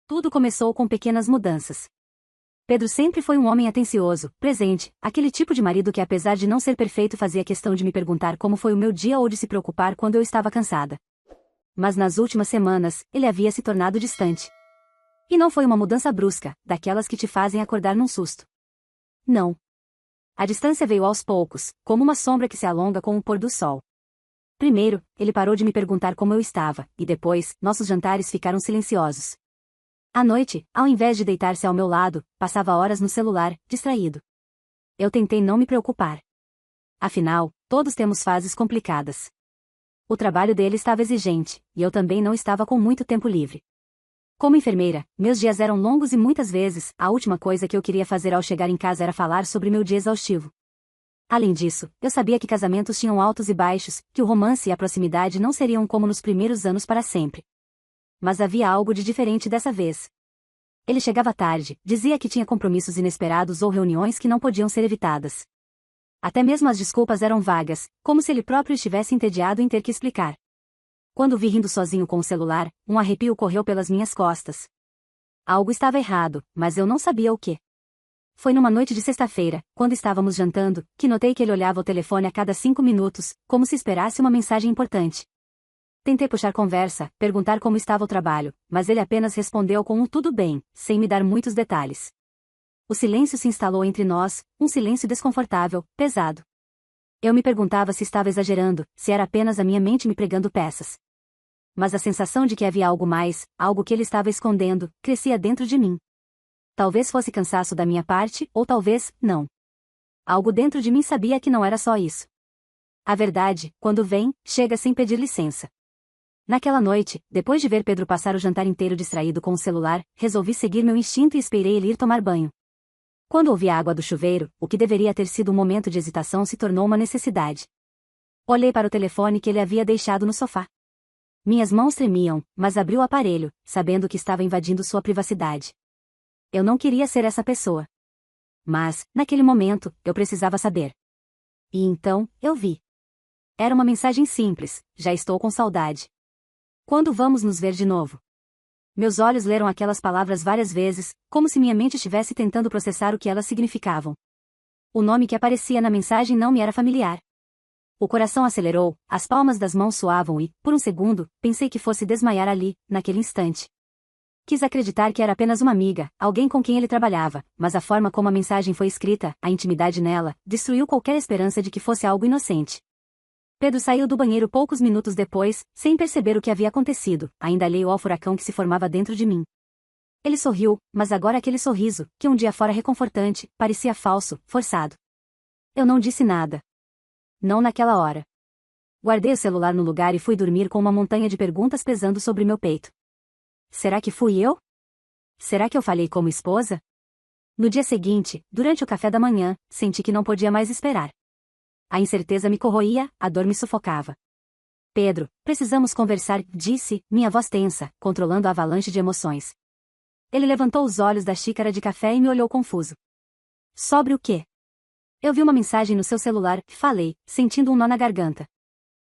Tudo começou com pequenas mudanças. Pedro sempre foi um homem atencioso, presente, aquele tipo de marido que apesar de não ser perfeito fazia questão de me perguntar como foi o meu dia ou de se preocupar quando eu estava cansada. Mas nas últimas semanas, ele havia se tornado distante. E não foi uma mudança brusca, daquelas que te fazem acordar num susto. Não. A distância veio aos poucos, como uma sombra que se alonga com o pôr do sol. Primeiro, ele parou de me perguntar como eu estava, e depois, nossos jantares ficaram silenciosos. À noite, ao invés de deitar-se ao meu lado, passava horas no celular, distraído. Eu tentei não me preocupar. Afinal, todos temos fases complicadas. O trabalho dele estava exigente, e eu também não estava com muito tempo livre. Como enfermeira, meus dias eram longos e muitas vezes, a última coisa que eu queria fazer ao chegar em casa era falar sobre meu dia exaustivo. Além disso, eu sabia que casamentos tinham altos e baixos, que o romance e a proximidade não seriam como nos primeiros anos para sempre. Mas havia algo de diferente dessa vez. Ele chegava tarde, dizia que tinha compromissos inesperados ou reuniões que não podiam ser evitadas. Até mesmo as desculpas eram vagas, como se ele próprio estivesse entediado em ter que explicar. Quando o vi rindo sozinho com o celular, um arrepio correu pelas minhas costas. Algo estava errado, mas eu não sabia o que. Foi numa noite de sexta-feira, quando estávamos jantando, que notei que ele olhava o telefone a cada 5 minutos, como se esperasse uma mensagem importante. Tentei puxar conversa, perguntar como estava o trabalho, mas ele apenas respondeu com um tudo bem, sem me dar muitos detalhes. O silêncio se instalou entre nós, um silêncio desconfortável, pesado. Eu me perguntava se estava exagerando, se era apenas a minha mente me pregando peças. Mas a sensação de que havia algo mais, algo que ele estava escondendo, crescia dentro de mim. Talvez fosse cansaço da minha parte, ou talvez, não. Algo dentro de mim sabia que não era só isso. A verdade, quando vem, chega sem pedir licença. Naquela noite, depois de ver Pedro passar o jantar inteiro distraído com o celular, resolvi seguir meu instinto e esperei ele ir tomar banho. Quando ouvi a água do chuveiro, o que deveria ter sido um momento de hesitação se tornou uma necessidade. Olhei para o telefone que ele havia deixado no sofá. Minhas mãos tremiam, mas abri o aparelho, sabendo que estava invadindo sua privacidade. Eu não queria ser essa pessoa. Mas, naquele momento, eu precisava saber. E então, eu vi. Era uma mensagem simples: já estou com saudade. Quando vamos nos ver de novo? Meus olhos leram aquelas palavras várias vezes, como se minha mente estivesse tentando processar o que elas significavam. O nome que aparecia na mensagem não me era familiar. O coração acelerou, as palmas das mãos suavam e, por um segundo, pensei que fosse desmaiar ali, naquele instante. Quis acreditar que era apenas uma amiga, alguém com quem ele trabalhava, mas a forma como a mensagem foi escrita, a intimidade nela, destruiu qualquer esperança de que fosse algo inocente. Pedro saiu do banheiro poucos minutos depois, sem perceber o que havia acontecido, ainda alheio ao furacão que se formava dentro de mim. Ele sorriu, mas agora aquele sorriso, que um dia fora reconfortante, parecia falso, forçado. Eu não disse nada. Não naquela hora. Guardei o celular no lugar e fui dormir com uma montanha de perguntas pesando sobre meu peito. Será que fui eu? Será que eu falhei como esposa? No dia seguinte, durante o café da manhã, senti que não podia mais esperar. A incerteza me corroía, a dor me sufocava. Pedro, precisamos conversar, disse, minha voz tensa, controlando a avalanche de emoções. Ele levantou os olhos da xícara de café e me olhou confuso. Sobre o quê? Eu vi uma mensagem no seu celular, falei, sentindo um nó na garganta.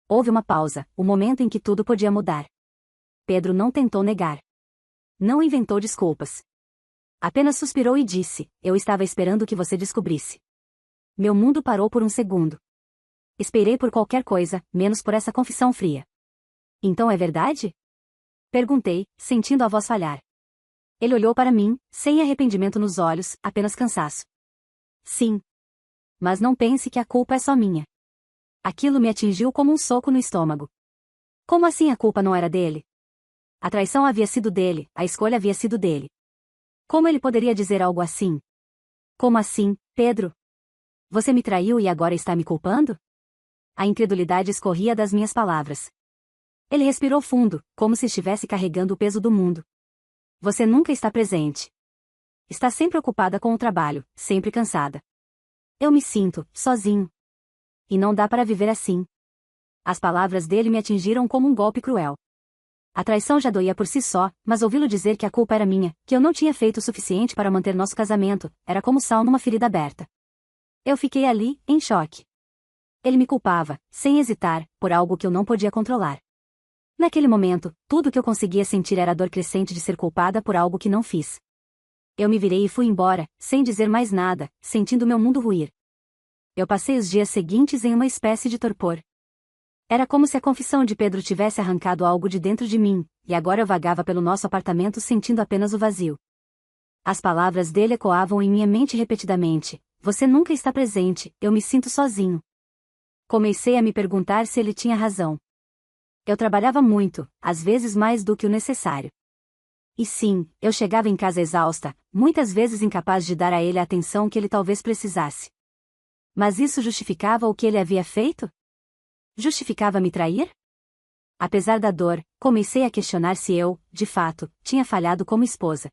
Houve uma pausa, o momento em que tudo podia mudar. Pedro não tentou negar. Não inventou desculpas. Apenas suspirou e disse, eu estava esperando que você descobrisse. Meu mundo parou por um segundo. Esperei por qualquer coisa, menos por essa confissão fria. Então é verdade? Perguntei, sentindo a voz falhar. Ele olhou para mim, sem arrependimento nos olhos, apenas cansaço. Sim. Mas não pense que a culpa é só minha. Aquilo me atingiu como um soco no estômago. Como assim a culpa não era dele? A traição havia sido dele, a escolha havia sido dele. Como ele poderia dizer algo assim? Como assim, Pedro? Você me traiu e agora está me culpando? A incredulidade escorria das minhas palavras. Ele respirou fundo, como se estivesse carregando o peso do mundo. Você nunca está presente. Está sempre ocupada com o trabalho, sempre cansada. Eu me sinto, sozinho. E não dá para viver assim. As palavras dele me atingiram como um golpe cruel. A traição já doía por si só, mas ouvi-lo dizer que a culpa era minha, que eu não tinha feito o suficiente para manter nosso casamento, era como sal numa ferida aberta. Eu fiquei ali, em choque. Ele me culpava, sem hesitar, por algo que eu não podia controlar. Naquele momento, tudo o que eu conseguia sentir era a dor crescente de ser culpada por algo que não fiz. Eu me virei e fui embora, sem dizer mais nada, sentindo meu mundo ruir. Eu passei os dias seguintes em uma espécie de torpor. Era como se a confissão de Pedro tivesse arrancado algo de dentro de mim, e agora eu vagava pelo nosso apartamento sentindo apenas o vazio. As palavras dele ecoavam em minha mente repetidamente: "Você nunca está presente, eu me sinto sozinho." Comecei a me perguntar se ele tinha razão. Eu trabalhava muito, às vezes mais do que o necessário. E sim, eu chegava em casa exausta, muitas vezes incapaz de dar a ele a atenção que ele talvez precisasse. Mas isso justificava o que ele havia feito? Justificava me trair? Apesar da dor, comecei a questionar se eu, de fato, tinha falhado como esposa.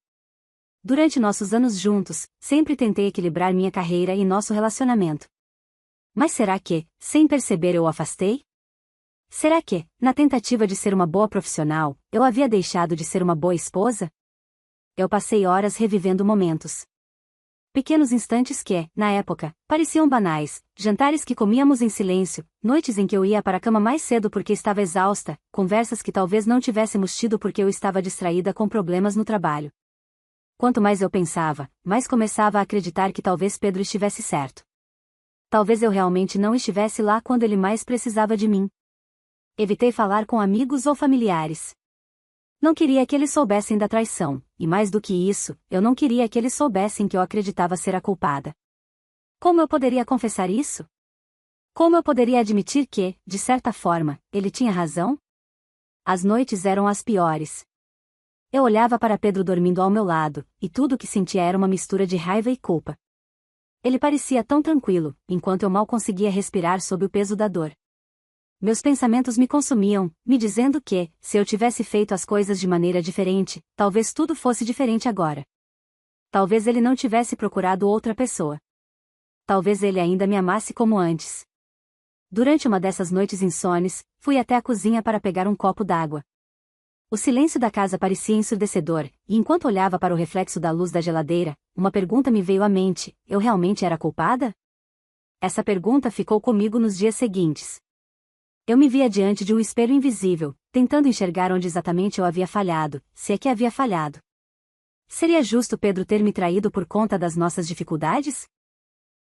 Durante nossos anos juntos, sempre tentei equilibrar minha carreira e nosso relacionamento. Mas será que, sem perceber, eu o afastei? Será que, na tentativa de ser uma boa profissional, eu havia deixado de ser uma boa esposa? Eu passei horas revivendo momentos. Pequenos instantes que, na época, pareciam banais, jantares que comíamos em silêncio, noites em que eu ia para a cama mais cedo porque estava exausta, conversas que talvez não tivéssemos tido porque eu estava distraída com problemas no trabalho. Quanto mais eu pensava, mais começava a acreditar que talvez Pedro estivesse certo. Talvez eu realmente não estivesse lá quando ele mais precisava de mim. Evitei falar com amigos ou familiares. Não queria que eles soubessem da traição, e mais do que isso, eu não queria que eles soubessem que eu acreditava ser a culpada. Como eu poderia confessar isso? Como eu poderia admitir que, de certa forma, ele tinha razão? As noites eram as piores. Eu olhava para Pedro dormindo ao meu lado, e tudo o que sentia era uma mistura de raiva e culpa. Ele parecia tão tranquilo, enquanto eu mal conseguia respirar sob o peso da dor. Meus pensamentos me consumiam, me dizendo que, se eu tivesse feito as coisas de maneira diferente, talvez tudo fosse diferente agora. Talvez ele não tivesse procurado outra pessoa. Talvez ele ainda me amasse como antes. Durante uma dessas noites insones, fui até a cozinha para pegar um copo d'água. O silêncio da casa parecia ensurdecedor, e enquanto olhava para o reflexo da luz da geladeira, uma pergunta me veio à mente: eu realmente era culpada? Essa pergunta ficou comigo nos dias seguintes. Eu me via diante de um espelho invisível, tentando enxergar onde exatamente eu havia falhado, se é que havia falhado. Seria justo Pedro ter me traído por conta das nossas dificuldades?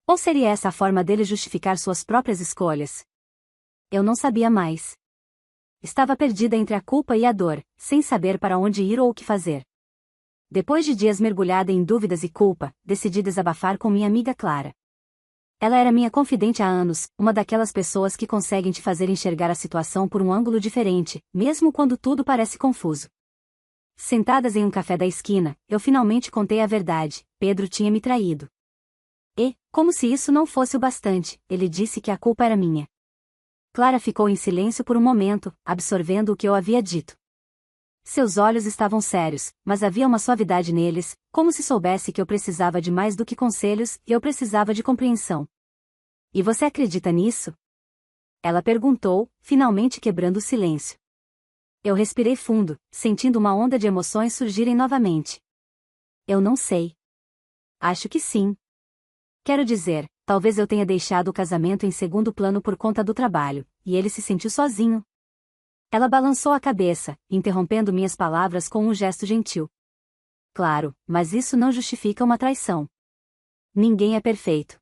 Ou seria essa a forma dele justificar suas próprias escolhas? Eu não sabia mais. Estava perdida entre a culpa e a dor, sem saber para onde ir ou o que fazer. Depois de dias mergulhada em dúvidas e culpa, decidi desabafar com minha amiga Clara. Ela era minha confidente há anos, uma daquelas pessoas que conseguem te fazer enxergar a situação por um ângulo diferente, mesmo quando tudo parece confuso. Sentadas em um café da esquina, eu finalmente contei a verdade: Pedro tinha me traído. E, como se isso não fosse o bastante, ele disse que a culpa era minha. Clara ficou em silêncio por um momento, absorvendo o que eu havia dito. Seus olhos estavam sérios, mas havia uma suavidade neles, como se soubesse que eu precisava de mais do que conselhos, e eu precisava de compreensão. E você acredita nisso? Ela perguntou, finalmente quebrando o silêncio. Eu respirei fundo, sentindo uma onda de emoções surgirem novamente. Eu não sei. Acho que sim. Quero dizer, talvez eu tenha deixado o casamento em segundo plano por conta do trabalho, e ele se sentiu sozinho. Ela balançou a cabeça, interrompendo minhas palavras com um gesto gentil. Claro, mas isso não justifica uma traição. Ninguém é perfeito.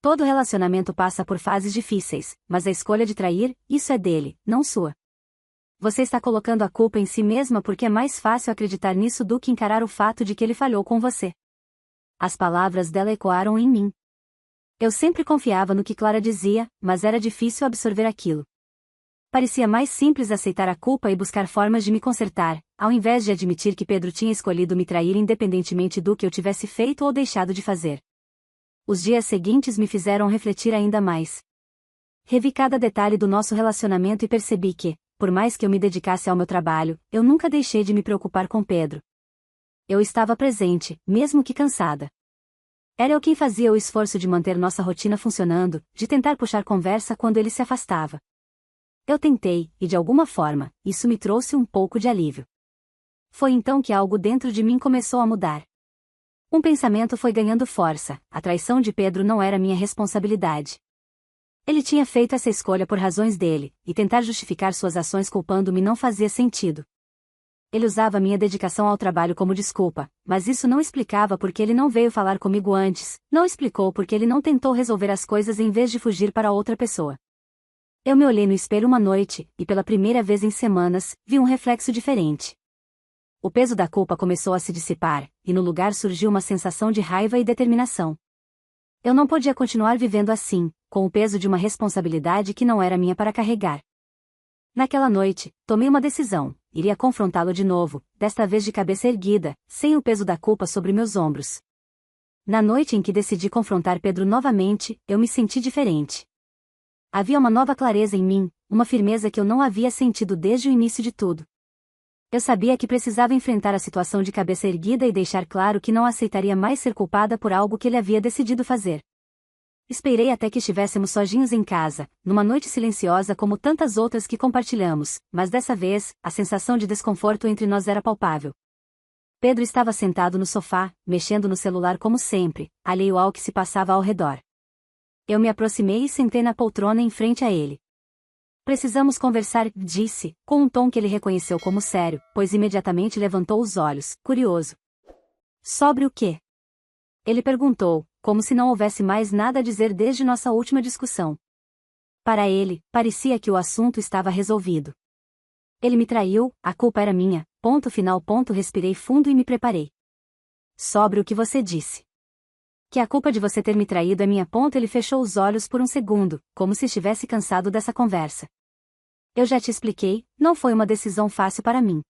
Todo relacionamento passa por fases difíceis, mas a escolha de trair, isso é dele, não sua. Você está colocando a culpa em si mesma porque é mais fácil acreditar nisso do que encarar o fato de que ele falhou com você. As palavras dela ecoaram em mim. Eu sempre confiava no que Clara dizia, mas era difícil absorver aquilo. Parecia mais simples aceitar a culpa e buscar formas de me consertar, ao invés de admitir que Pedro tinha escolhido me trair independentemente do que eu tivesse feito ou deixado de fazer. Os dias seguintes me fizeram refletir ainda mais. Revi cada detalhe do nosso relacionamento e percebi que, por mais que eu me dedicasse ao meu trabalho, eu nunca deixei de me preocupar com Pedro. Eu estava presente, mesmo que cansada. Era eu quem fazia o esforço de manter nossa rotina funcionando, de tentar puxar conversa quando ele se afastava. Eu tentei, e de alguma forma, isso me trouxe um pouco de alívio. Foi então que algo dentro de mim começou a mudar. Um pensamento foi ganhando força: a traição de Pedro não era minha responsabilidade. Ele tinha feito essa escolha por razões dele, e tentar justificar suas ações culpando-me não fazia sentido. Ele usava minha dedicação ao trabalho como desculpa, mas isso não explicava porque ele não veio falar comigo antes, não explicou porque ele não tentou resolver as coisas em vez de fugir para outra pessoa. Eu me olhei no espelho uma noite, e pela primeira vez em semanas, vi um reflexo diferente. O peso da culpa começou a se dissipar, e no lugar surgiu uma sensação de raiva e determinação. Eu não podia continuar vivendo assim, com o peso de uma responsabilidade que não era minha para carregar. Naquela noite, tomei uma decisão: iria confrontá-lo de novo, desta vez de cabeça erguida, sem o peso da culpa sobre meus ombros. Na noite em que decidi confrontar Pedro novamente, eu me senti diferente. Havia uma nova clareza em mim, uma firmeza que eu não havia sentido desde o início de tudo. Eu sabia que precisava enfrentar a situação de cabeça erguida e deixar claro que não aceitaria mais ser culpada por algo que ele havia decidido fazer. Esperei até que estivéssemos sozinhos em casa, numa noite silenciosa como tantas outras que compartilhamos, mas dessa vez, a sensação de desconforto entre nós era palpável. Pedro estava sentado no sofá, mexendo no celular como sempre, alheio ao que se passava ao redor. Eu me aproximei e sentei na poltrona em frente a ele. Precisamos conversar, disse, com um tom que ele reconheceu como sério, pois imediatamente levantou os olhos, curioso. Sobre o quê? Ele perguntou, como se não houvesse mais nada a dizer desde nossa última discussão. Para ele, parecia que o assunto estava resolvido. Ele me traiu, a culpa era minha, ponto final. Respirei fundo e me preparei. Sobre o que você disse. Que a culpa de você ter me traído é minha. Ele fechou os olhos por um segundo, como se estivesse cansado dessa conversa. Eu já te expliquei, não foi uma decisão fácil para mim.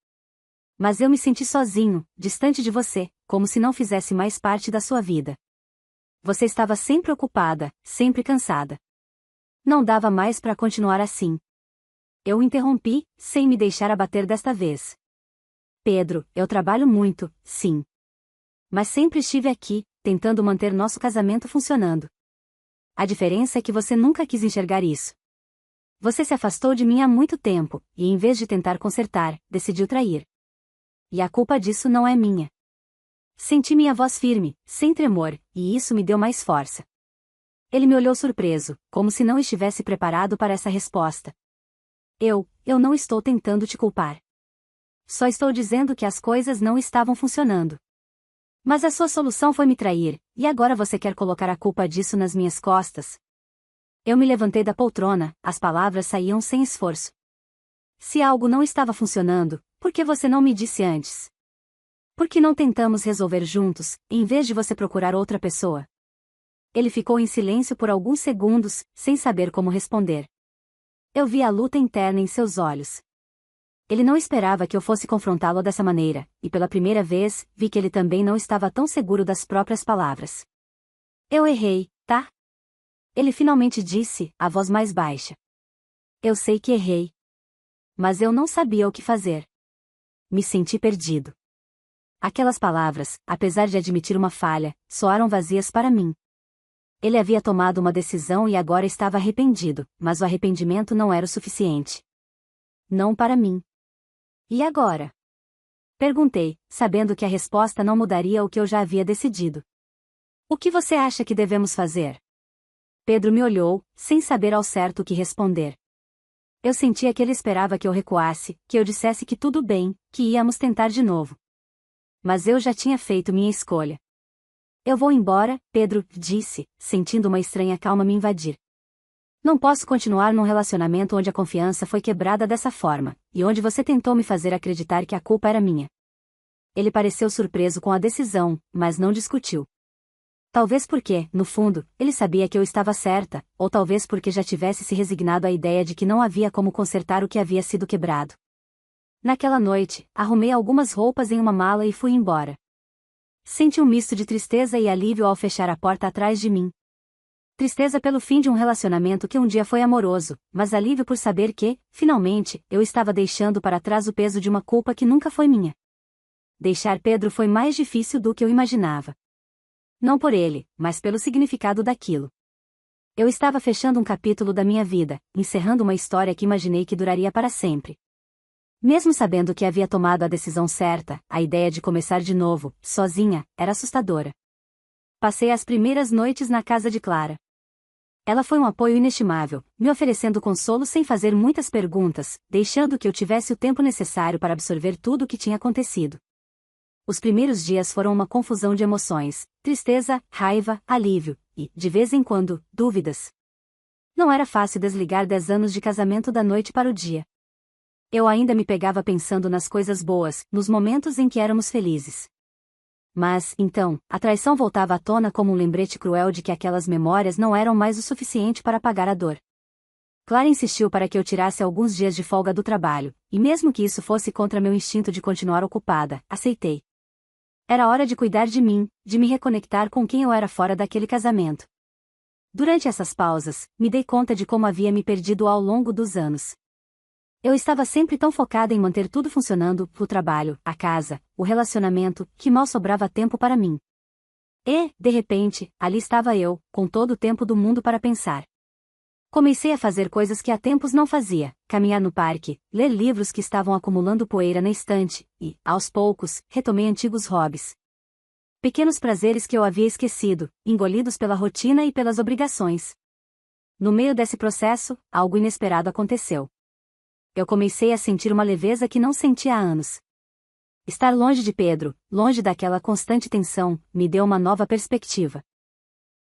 Mas eu me senti sozinho, distante de você, como se não fizesse mais parte da sua vida. Você estava sempre ocupada, sempre cansada. Não dava mais para continuar assim. Eu o interrompi, sem me deixar abater desta vez. Pedro, eu trabalho muito, sim. Mas sempre estive aqui, tentando manter nosso casamento funcionando. A diferença é que você nunca quis enxergar isso. Você se afastou de mim há muito tempo, e em vez de tentar consertar, decidiu trair. E a culpa disso não é minha. Senti minha voz firme, sem tremor, e isso me deu mais força. Ele me olhou surpreso, como se não estivesse preparado para essa resposta. Eu não estou tentando te culpar. Só estou dizendo que as coisas não estavam funcionando. Mas a sua solução foi me trair, e agora você quer colocar a culpa disso nas minhas costas? Eu me levantei da poltrona, as palavras saíam sem esforço. Se algo não estava funcionando, por que você não me disse antes? Por que não tentamos resolver juntos, em vez de você procurar outra pessoa? Ele ficou em silêncio por alguns segundos, sem saber como responder. Eu vi a luta interna em seus olhos. Ele não esperava que eu fosse confrontá-lo dessa maneira, e pela primeira vez, vi que ele também não estava tão seguro das próprias palavras. Eu errei, tá? Ele finalmente disse, a voz mais baixa. Eu sei que errei. Mas eu não sabia o que fazer. Me senti perdido. Aquelas palavras, apesar de admitir uma falha, soaram vazias para mim. Ele havia tomado uma decisão e agora estava arrependido, mas o arrependimento não era o suficiente. Não para mim. E agora? Perguntei, sabendo que a resposta não mudaria o que eu já havia decidido. O que você acha que devemos fazer? Pedro me olhou, sem saber ao certo o que responder. Eu sentia que ele esperava que eu recuasse, que eu dissesse que tudo bem, que íamos tentar de novo. Mas eu já tinha feito minha escolha. Eu vou embora, Pedro, disse, sentindo uma estranha calma me invadir. Não posso continuar num relacionamento onde a confiança foi quebrada dessa forma, e onde você tentou me fazer acreditar que a culpa era minha. Ele pareceu surpreso com a decisão, mas não discutiu. Talvez porque, no fundo, ele sabia que eu estava certa, ou talvez porque já tivesse se resignado à ideia de que não havia como consertar o que havia sido quebrado. Naquela noite, arrumei algumas roupas em uma mala e fui embora. Senti um misto de tristeza e alívio ao fechar a porta atrás de mim. Tristeza pelo fim de um relacionamento que um dia foi amoroso, mas alívio por saber que, finalmente, eu estava deixando para trás o peso de uma culpa que nunca foi minha. Deixar Pedro foi mais difícil do que eu imaginava. Não por ele, mas pelo significado daquilo. Eu estava fechando um capítulo da minha vida, encerrando uma história que imaginei que duraria para sempre. Mesmo sabendo que havia tomado a decisão certa, a ideia de começar de novo, sozinha, era assustadora. Passei as primeiras noites na casa de Clara. Ela foi um apoio inestimável, me oferecendo consolo sem fazer muitas perguntas, deixando que eu tivesse o tempo necessário para absorver tudo o que tinha acontecido. Os primeiros dias foram uma confusão de emoções, tristeza, raiva, alívio, e, de vez em quando, dúvidas. Não era fácil desligar 10 anos de casamento da noite para o dia. Eu ainda me pegava pensando nas coisas boas, nos momentos em que éramos felizes. Mas, então, a traição voltava à tona como um lembrete cruel de que aquelas memórias não eram mais o suficiente para apagar a dor. Clara insistiu para que eu tirasse alguns dias de folga do trabalho, e mesmo que isso fosse contra meu instinto de continuar ocupada, aceitei. Era hora de cuidar de mim, de me reconectar com quem eu era fora daquele casamento. Durante essas pausas, me dei conta de como havia me perdido ao longo dos anos. Eu estava sempre tão focada em manter tudo funcionando, o trabalho, a casa, o relacionamento, que mal sobrava tempo para mim. E, de repente, ali estava eu, com todo o tempo do mundo para pensar. Comecei a fazer coisas que há tempos não fazia, caminhar no parque, ler livros que estavam acumulando poeira na estante, e, aos poucos, retomei antigos hobbies. Pequenos prazeres que eu havia esquecido, engolidos pela rotina e pelas obrigações. No meio desse processo, algo inesperado aconteceu. Eu comecei a sentir uma leveza que não sentia há anos. Estar longe de Pedro, longe daquela constante tensão, me deu uma nova perspectiva.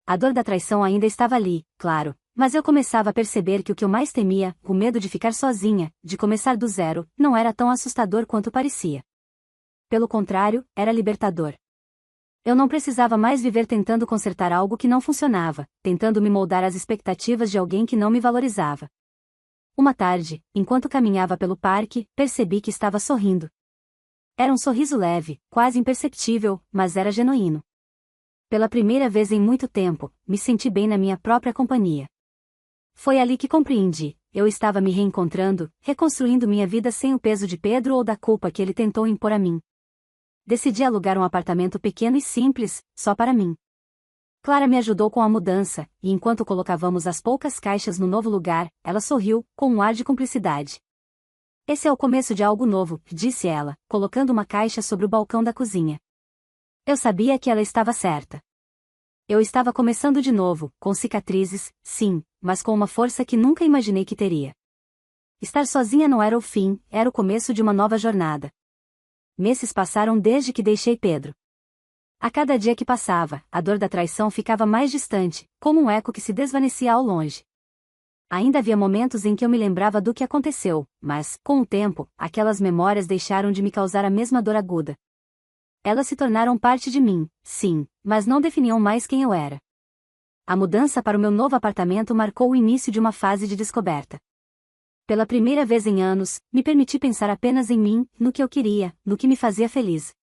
A dor da traição ainda estava ali, claro, mas eu começava a perceber que o que eu mais temia, o medo de ficar sozinha, de começar do zero, não era tão assustador quanto parecia. Pelo contrário, era libertador. Eu não precisava mais viver tentando consertar algo que não funcionava, tentando me moldar às expectativas de alguém que não me valorizava. Uma tarde, enquanto caminhava pelo parque, percebi que estava sorrindo. Era um sorriso leve, quase imperceptível, mas era genuíno. Pela primeira vez em muito tempo, me senti bem na minha própria companhia. Foi ali que compreendi, eu estava me reencontrando, reconstruindo minha vida sem o peso de Pedro ou da culpa que ele tentou impor a mim. Decidi alugar um apartamento pequeno e simples, só para mim. Clara me ajudou com a mudança, e enquanto colocávamos as poucas caixas no novo lugar, ela sorriu, com um ar de cumplicidade. Esse é o começo de algo novo, disse ela, colocando uma caixa sobre o balcão da cozinha. Eu sabia que ela estava certa. Eu estava começando de novo, com cicatrizes, sim, mas com uma força que nunca imaginei que teria. Estar sozinha não era o fim, era o começo de uma nova jornada. Meses passaram desde que deixei Pedro. A cada dia que passava, a dor da traição ficava mais distante, como um eco que se desvanecia ao longe. Ainda havia momentos em que eu me lembrava do que aconteceu, mas, com o tempo, aquelas memórias deixaram de me causar a mesma dor aguda. Elas se tornaram parte de mim, sim, mas não definiam mais quem eu era. A mudança para o meu novo apartamento marcou o início de uma fase de descoberta. Pela primeira vez em anos, me permiti pensar apenas em mim, no que eu queria, no que me fazia feliz.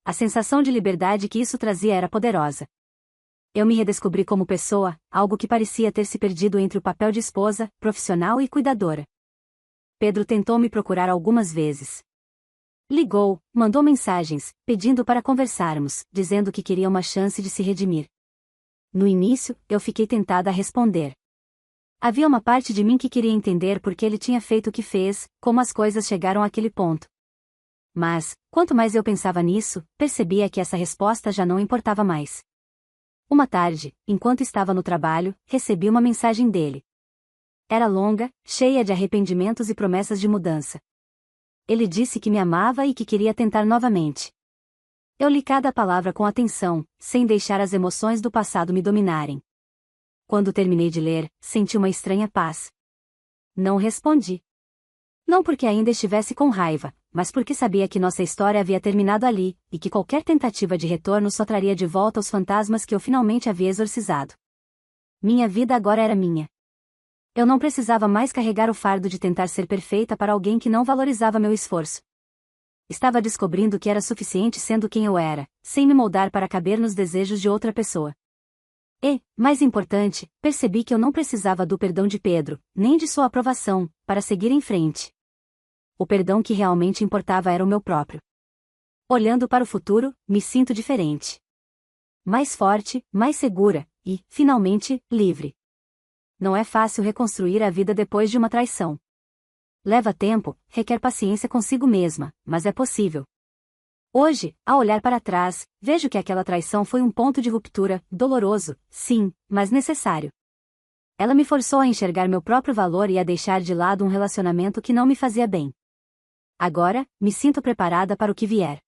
A sensação de liberdade que isso trazia era poderosa. Eu me redescobri como pessoa, algo que parecia ter se perdido entre o papel de esposa, profissional e cuidadora. Pedro tentou me procurar algumas vezes. Ligou, mandou mensagens, pedindo para conversarmos, dizendo que queria uma chance de se redimir. No início, eu fiquei tentada a responder. Havia uma parte de mim que queria entender por que ele tinha feito o que fez, como as coisas chegaram àquele ponto. Mas, quanto mais eu pensava nisso, percebia que essa resposta já não importava mais. Uma tarde, enquanto estava no trabalho, recebi uma mensagem dele. Era longa, cheia de arrependimentos e promessas de mudança. Ele disse que me amava e que queria tentar novamente. Eu li cada palavra com atenção, sem deixar as emoções do passado me dominarem. Quando terminei de ler, senti uma estranha paz. Não respondi. Não porque ainda estivesse com raiva, mas porque sabia que nossa história havia terminado ali, e que qualquer tentativa de retorno só traria de volta os fantasmas que eu finalmente havia exorcizado. Minha vida agora era minha. Eu não precisava mais carregar o fardo de tentar ser perfeita para alguém que não valorizava meu esforço. Estava descobrindo que era suficiente sendo quem eu era, sem me moldar para caber nos desejos de outra pessoa. E, mais importante, percebi que eu não precisava do perdão de Pedro, nem de sua aprovação, para seguir em frente. O perdão que realmente importava era o meu próprio. Olhando para o futuro, me sinto diferente. Mais forte, mais segura, e, finalmente, livre. Não é fácil reconstruir a vida depois de uma traição. Leva tempo, requer paciência consigo mesma, mas é possível. Hoje, ao olhar para trás, vejo que aquela traição foi um ponto de ruptura, doloroso, sim, mas necessário. Ela me forçou a enxergar meu próprio valor e a deixar de lado um relacionamento que não me fazia bem. Agora, me sinto preparada para o que vier.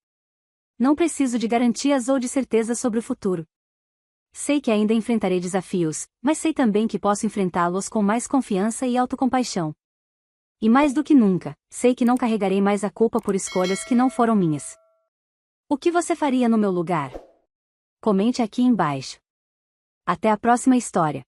Não preciso de garantias ou de certezas sobre o futuro. Sei que ainda enfrentarei desafios, mas sei também que posso enfrentá-los com mais confiança e autocompaixão. E mais do que nunca, sei que não carregarei mais a culpa por escolhas que não foram minhas. O que você faria no meu lugar? Comente aqui embaixo. Até a próxima história.